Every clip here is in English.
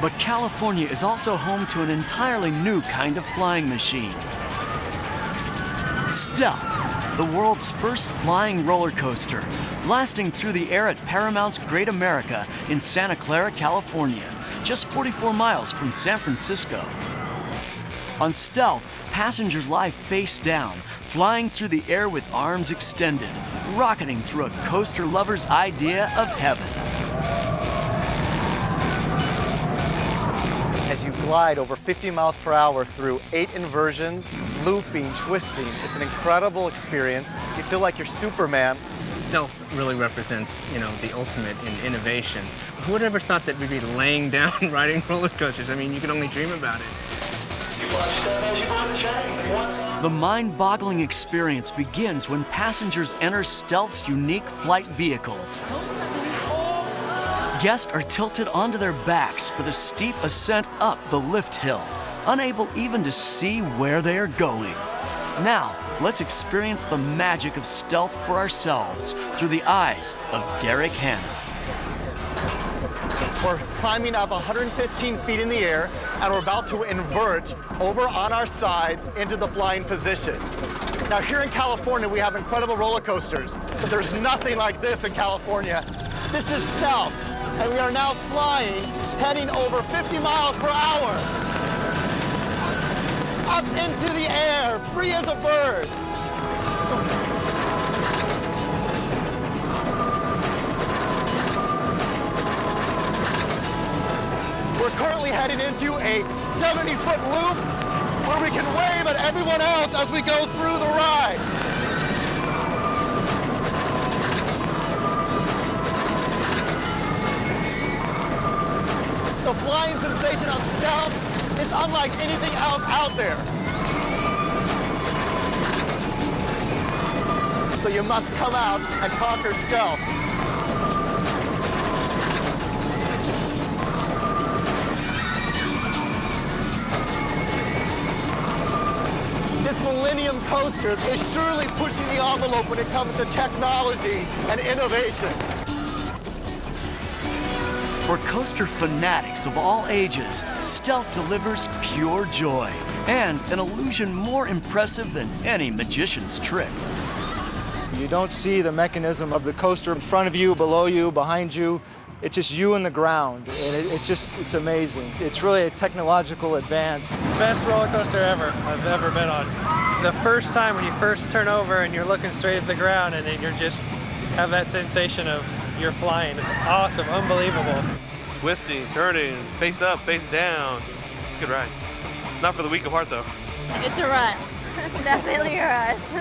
But California is also home to an entirely new kind of flying machine. Stealth, the world's first flying roller coaster, blasting through the air at Paramount's Great America in Santa Clara, California, just 44 miles from San Francisco. On Stealth, passengers lie face down, flying through the air with arms extended, rocketing through a coaster lover's idea of heaven. As you glide over 50 miles per hour through 8 inversions, looping, twisting, it's an incredible experience. You feel like you're Superman. Stealth really represents, the ultimate in innovation. Who would have ever thought that we'd be laying down riding roller coasters? I mean, you can only dream about it. The mind-boggling experience begins when passengers enter Stealth's unique flight vehicles. Guests are tilted onto their backs for the steep ascent up the lift hill, unable even to see where they are going. Now, let's experience the magic of Stealth for ourselves through the eyes of Derek Hanna. We're climbing up 115 feet in the air, and we're about to invert over on our sides into the flying position. Now, here in California, we have incredible roller coasters, but there's nothing like this in California. This is Stealth, and we are now flying, heading over 50 miles per hour. Up into the air, free as a bird. We're currently heading into a 70-foot loop where we can wave at everyone else as we go through the ride. The flying sensation on Stealth is unlike anything else out there. So you must come out and conquer Stealth. This Millennium Coaster is surely pushing the envelope when it comes to technology and innovation. For coaster fanatics of all ages, Stealth delivers pure joy and an illusion more impressive than any magician's trick. You don't see the mechanism of the coaster in front of you, below you, behind you. It's just you and the ground, and it's amazing. It's really a technological advance. Best roller coaster ever I've ever been on. The first time when you first turn over and you're looking straight at the ground and then you're just have that sensation of you're flying. It's awesome, unbelievable. Twisting, turning, face up, face down. Good ride. Not for the weak of heart though. It's a rush, definitely a rush.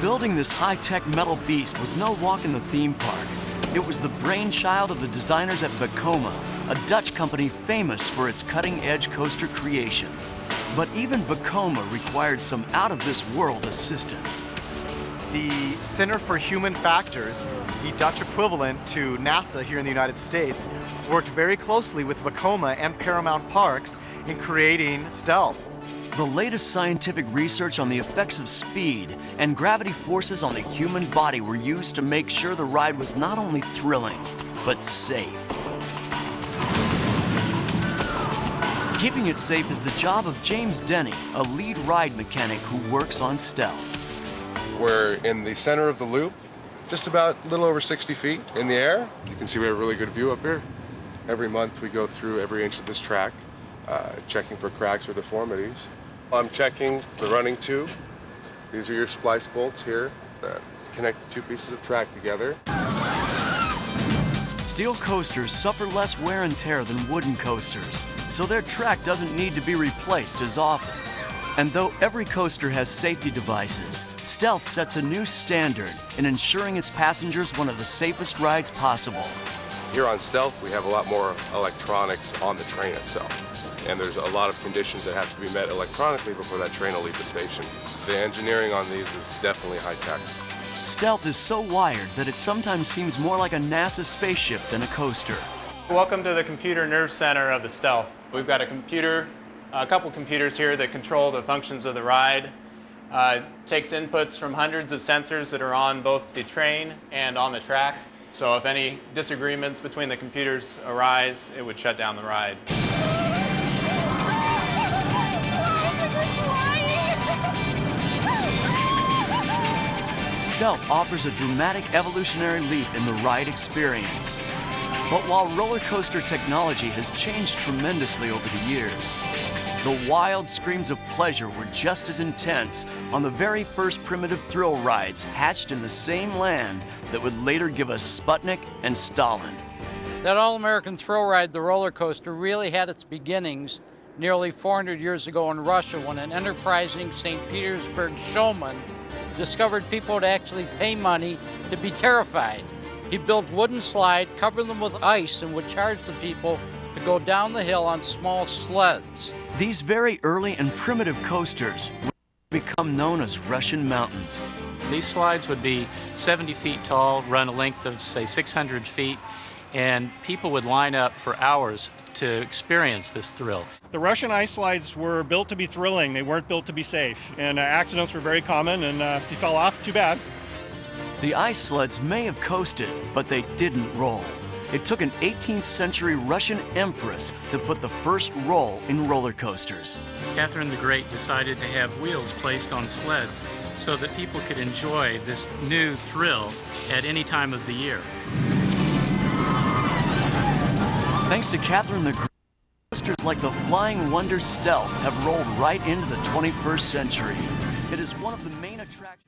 Building this high-tech metal beast was no walk in the theme park. It was the brainchild of the designers at Vekoma, a Dutch company famous for its cutting-edge coaster creations. But even Vekoma required some out-of-this-world assistance. The Center for Human Factors, the Dutch equivalent to NASA here in the United States, worked very closely with Vekoma and Paramount Parks in creating Stealth. The latest scientific research on the effects of speed and gravity forces on the human body were used to make sure the ride was not only thrilling, but safe. Keeping it safe is the job of James Denny, a lead ride mechanic who works on Stealth. We're in the center of the loop, just about a little over 60 feet in the air. You can see we have a really good view up here. Every month we go through every inch of this track, checking for cracks or deformities. I'm checking the running tube. These are your splice bolts here that connect the two pieces of track together. Steel coasters suffer less wear and tear than wooden coasters, so their track doesn't need to be replaced as often. And though every coaster has safety devices, Stealth sets a new standard in ensuring its passengers one of the safest rides possible. Here on Stealth, we have a lot more electronics on the train itself. And there's a lot of conditions that have to be met electronically before that train will leave the station. The engineering on these is definitely high tech. Stealth is so wired that it sometimes seems more like a NASA spaceship than a coaster. Welcome to the computer nerve center of the Stealth. We've got a couple computers here that control the functions of the ride. Takes inputs from hundreds of sensors that are on both the train and on the track So if any disagreements between the computers arise, it would shut down the ride. Stealth offers a dramatic evolutionary leap in the ride experience. But while roller coaster technology has changed tremendously over the years, the wild screams of pleasure were just as intense on the very first primitive thrill rides hatched in the same land that would later give us Sputnik and Stalin. That all-American thrill ride, the roller coaster, really had its beginnings nearly 400 years ago in Russia when an enterprising St. Petersburg showman discovered people would actually pay money to be terrified. He built wooden slide, covered them with ice, and would charge the people to go down the hill on small sleds. These very early and primitive coasters would become known as Russian mountains. These slides would be 70 feet tall, run a length of, say, 600 feet, and people would line up for hours to experience this thrill. The Russian ice slides were built to be thrilling. They weren't built to be safe. And accidents were very common, and if you fell off, too bad. The ice sleds may have coasted, but they didn't roll. It took an 18th century Russian empress to put the first roll in roller coasters. Catherine the Great decided to have wheels placed on sleds so that people could enjoy this new thrill at any time of the year. Thanks to Catherine the Great, coasters like the Flying Wonder Stealth have rolled right into the 21st century. It is one of the main attractions.